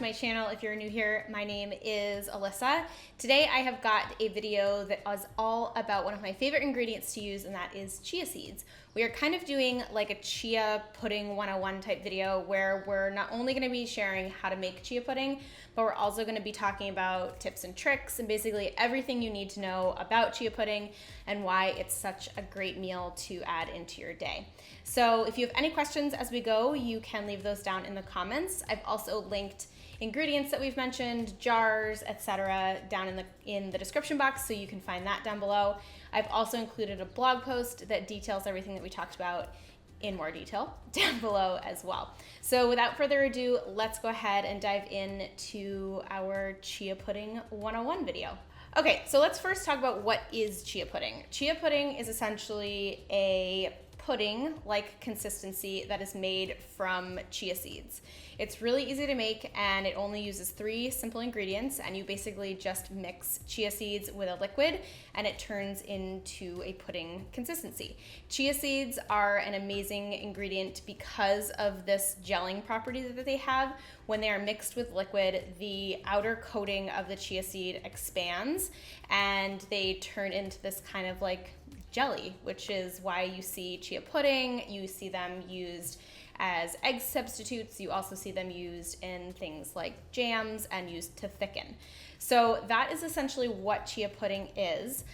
my channel. If you're new here, my name is Alyssa. Today I have got a video that is all about one of my favorite ingredients to use, and that is chia seeds. We are kind of doing like a chia pudding 101 type video where we're not only going to be sharing how to make chia pudding, but we're also going to be talking about tips and tricks and basically everything you need to know about chia pudding and why it's such a great meal to add into your day. So if you have any questions as we go, you can leave those down in the comments. I've also linked ingredients that we've mentioned, jars, etc. down in the description box, so you can find that down below. I've also included a blog post that details everything that we talked about in more detail down below as well. So without further ado, let's go ahead and dive into our chia pudding 101 video. Okay, so let's first talk about what is chia pudding. Chia pudding is essentially a pudding-like consistency that is made from chia seeds. It's really easy to make and it only uses 3 simple ingredients, and you basically just mix chia seeds with a liquid and it turns into a pudding consistency. Chia seeds are an amazing ingredient because of this gelling property that they have. When they are mixed with liquid, the outer coating of the chia seed expands and they turn into this kind of like jelly, which is why you see chia pudding, you see them used as egg substitutes, you also see them used in things like jams and used to thicken. So that is essentially what chia pudding is.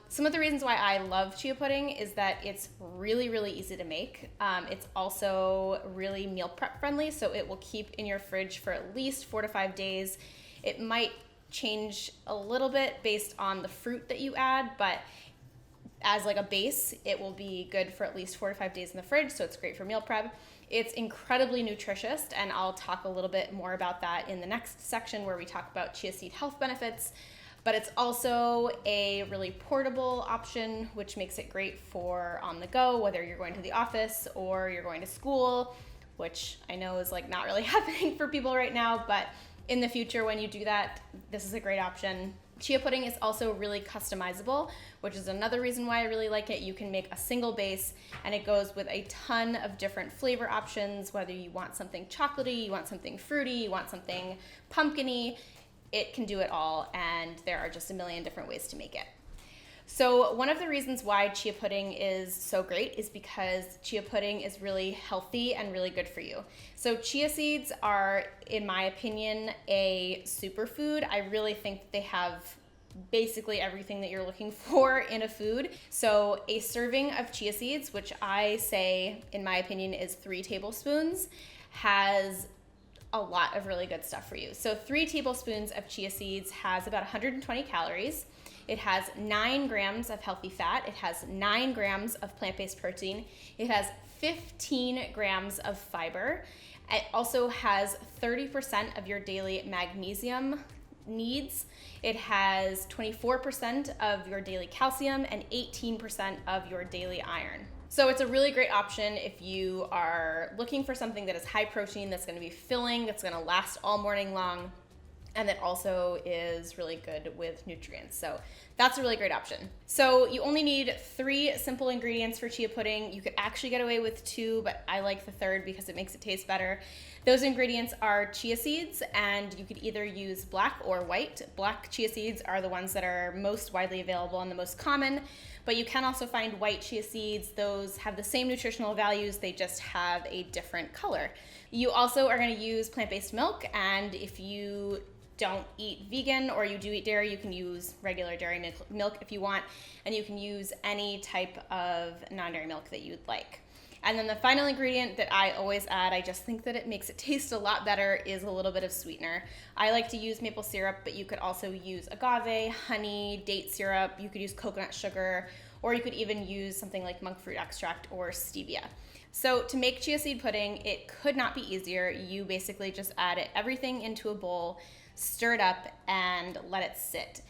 Some of the reasons why I love chia pudding is that it's really, really easy to make. It's also really meal prep friendly, so it will keep in your fridge for at least 4 to 5 days. It might change a little bit based on the fruit that you add, but as like a base, it will be good for at least 4 to 5 days in the fridge, so it's great for meal prep. It's incredibly nutritious, and I'll talk a little bit more about that in the next section where we talk about chia seed health benefits. But it's also a really portable option, which makes it great for on the go, whether you're going to the office or you're going to school, which I know is like not really happening for people right now, but in the future when you do that, this is a great option. Chia pudding is also really customizable, which is another reason why I really like it. You can make a single base and it goes with a ton of different flavor options, whether you want something chocolatey, you want something fruity, you want something pumpkin-y. It can do it all, and there are just a million different ways to make it. So one of the reasons why chia pudding is so great is because chia pudding is really healthy and really good for you. So chia seeds are, in my opinion, a superfood. I really think that they have basically everything that you're looking for in a food. So a serving of chia seeds, which I say, in my opinion, is 3 tablespoons, has a lot of really good stuff for you. So 3 tablespoons of chia seeds has about 120 calories. It has 9 grams of healthy fat. It has 9 grams of plant-based protein. It has 15 grams of fiber. It also has 30% of your daily magnesium needs. It has 24% of your daily calcium and 18% of your daily iron. So it's a really great option if you are looking for something that is high protein, that's going to be filling, that's going to last all morning long, and that also is really good with nutrients. So that's a really great option. So you only need 3 simple ingredients for chia pudding. You could actually get away with 2, but I like the 3rd because it makes it taste better. Those ingredients are chia seeds, and you could either use black or white. Black chia seeds are the ones that are most widely available and the most common, but you can also find white chia seeds. Those have the same nutritional values, they just have a different color. You also are going to use plant-based milk, and if you don't eat vegan or you do eat dairy, you can use regular dairy milk if you want, and you can use any type of non-dairy milk that you'd like. And then the final ingredient that I always add, I just think that it makes it taste a lot better, is a little bit of sweetener. I like to use maple syrup, but you could also use agave, honey, date syrup, you could use coconut sugar, or you could even use something like monk fruit extract or stevia. So to make chia seed pudding, it could not be easier. You basically just add everything into a bowl, stir it up, and let it sit.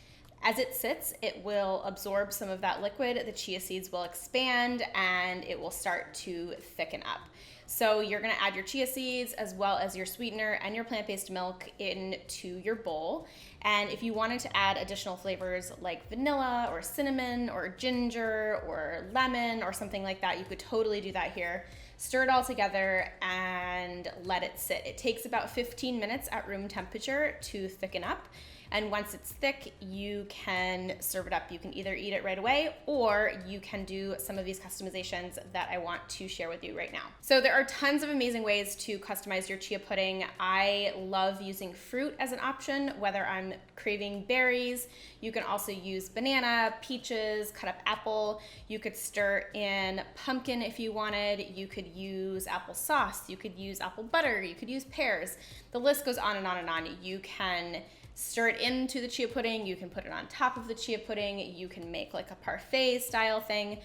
As it sits, it will absorb some of that liquid, the chia seeds will expand, and it will start to thicken up. So you're gonna add your chia seeds as well as your sweetener and your plant-based milk into your bowl. And if you wanted to add additional flavors like vanilla or cinnamon or ginger or lemon or something like that, you could totally do that here. stir it all together, and let it sit. It takes about 15 minutes at room temperature to thicken up. And once it's thick, you can serve it up. You can either eat it right away, or you can do some of these customizations that I want to share with you right now. So there are tons of amazing ways to customize your chia pudding. I love using fruit as an option, whether I'm craving berries. You can also use banana, peaches, cut up apple. You could stir in pumpkin if you wanted. You could use applesauce. You could use apple butter. You could use pears. The list goes on and on and on. You can stir it into the chia pudding. You can put it on top of the chia pudding. You can make like a parfait style thing.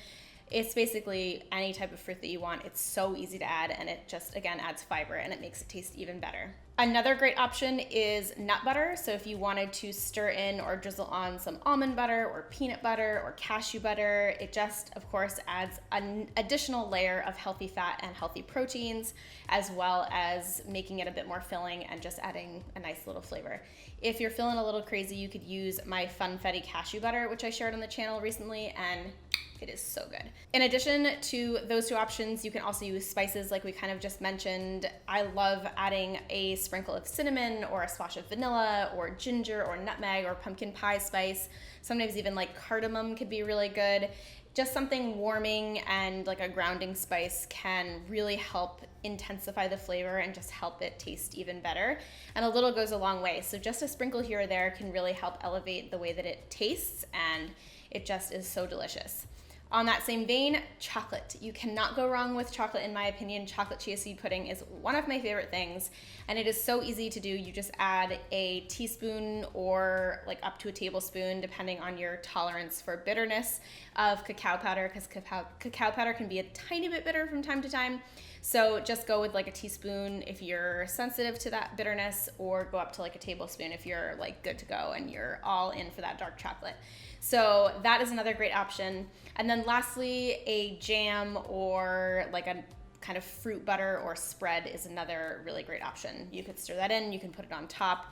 It's basically any type of fruit that you want. It's so easy to add, and it just, again, adds fiber and it makes it taste even better. Another great option is nut butter. So if you wanted to stir in or drizzle on some almond butter or peanut butter or cashew butter, it just, of course, adds an additional layer of healthy fat and healthy proteins, as well as making it a bit more filling and just adding a nice little flavor. If you're feeling a little crazy, you could use my Funfetti cashew butter, which I shared on the channel recently, and it is so good. In addition to those two options, you can also use spices like we kind of just mentioned. I love adding a sprinkle of cinnamon or a splash of vanilla or ginger or nutmeg or pumpkin pie spice. Sometimes even like cardamom could be really good. Just something warming and like a grounding spice can really help intensify the flavor and just help it taste even better. And a little goes a long way. So just a sprinkle here or there can really help elevate the way that it tastes, and it just is so delicious. On that same vein, chocolate. You cannot go wrong with chocolate, in my opinion. Chocolate chia seed pudding is one of my favorite things, and it is so easy to do. You just add a teaspoon or like up to a tablespoon, depending on your tolerance for bitterness, of cacao powder, because cacao powder can be a tiny bit bitter from time to time. So just go with like a teaspoon if you're sensitive to that bitterness, or go up to like a tablespoon if you're like good to go and you're all in for that dark chocolate. So that is another great option. And then lastly, a jam or like a kind of fruit butter or spread is another really great option. You could stir that in, you can put it on top.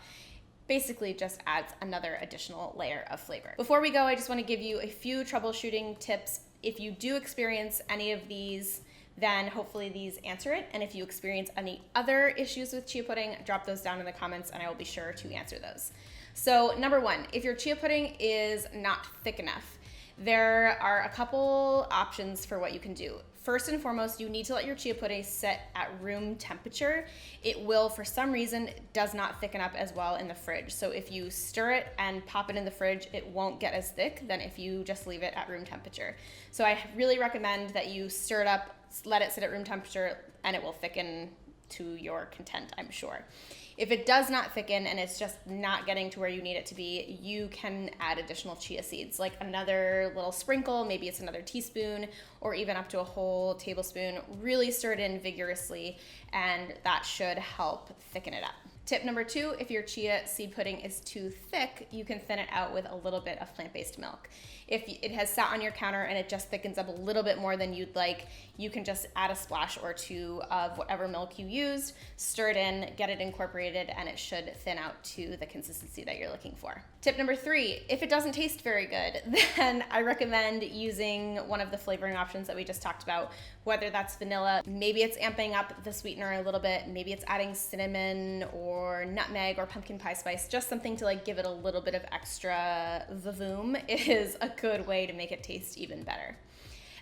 Basically just adds another additional layer of flavor. Before we go, I just want to give you a few troubleshooting tips. If you do experience any of these, then hopefully these answer it. And if you experience any other issues with chia pudding, drop those down in the comments and I will be sure to answer those. So number one, if your chia pudding is not thick enough, there are a couple options for what you can do. First and foremost, you need to let your chia pudding sit at room temperature. It will, for some reason, does not thicken up as well in the fridge. So if you stir it and pop it in the fridge, it won't get as thick than if you just leave it at room temperature. So I really recommend that you stir it up, let it sit at room temperature, and it will thicken to your content, I'm sure. If it does not thicken and it's just not getting to where you need it to be, you can add additional chia seeds, like another little sprinkle, maybe it's another teaspoon, or even up to a whole tablespoon. Really stir it in vigorously, and that should help thicken it up. Tip number two, if your chia seed pudding is too thick, you can thin it out with a little bit of plant-based milk. If it has sat on your counter and it just thickens up a little bit more than you'd like, you can just add a splash or two of whatever milk you used, stir it in, get it incorporated, and it should thin out to the consistency that you're looking for. Tip number three, if it doesn't taste very good, then I recommend using one of the flavoring options that we just talked about, whether that's vanilla, maybe it's amping up the sweetener a little bit, maybe it's adding cinnamon or nutmeg or pumpkin pie spice, just something to like give it a little bit of extra vavoom is a good way to make it taste even better.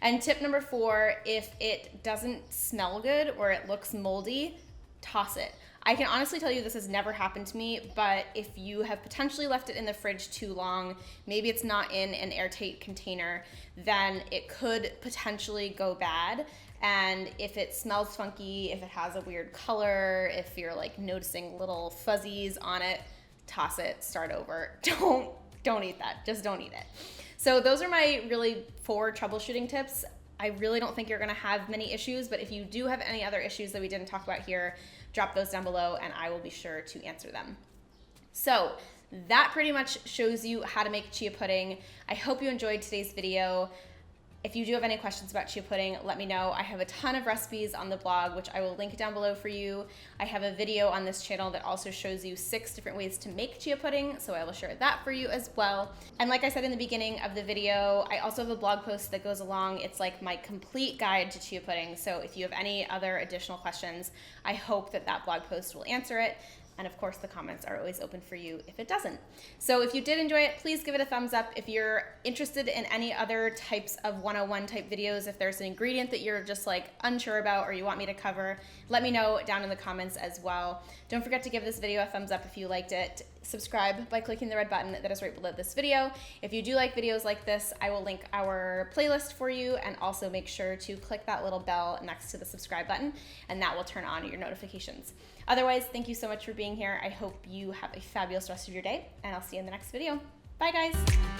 And tip number four, if it doesn't smell good or it looks moldy, toss it. I can honestly tell you this has never happened to me, but if you have potentially left it in the fridge too long, maybe it's not in an airtight container, then it could potentially go bad. And if it smells funky, if it has a weird color, if you're like noticing little fuzzies on it, toss it, start over. Don't eat that. Just don't eat it. So those are my really 4 troubleshooting tips. I really don't think you're gonna have many issues, but if you do have any other issues that we didn't talk about here, drop those down below and I will be sure to answer them. So that pretty much shows you how to make chia pudding. I hope you enjoyed today's video. If you do have any questions about chia pudding, let me know. I have a ton of recipes on the blog, which I will link down below for you. I have a video on this channel that also shows you 6 different ways to make chia pudding, so I will share that for you as well. And like I said in the beginning of the video, I also have a blog post that goes along. It's like my complete guide to chia pudding. So if you have any other additional questions, I hope that that blog post will answer it. And of course, the comments are always open for you if it doesn't. So if you did enjoy it, please give it a thumbs up. If you're interested in any other types of 101 type videos, if there's an ingredient that you're just like unsure about or you want me to cover, let me know down in the comments as well. Don't forget to give this video a thumbs up if you liked it. Subscribe by clicking the red button that is right below this video. If you do like videos like this, I will link our playlist for you, and also make sure to click that little bell next to the subscribe button, and that will turn on your notifications. Otherwise, thank you so much for being here. I hope you have a fabulous rest of your day, and I'll see you in the next video. Bye, guys.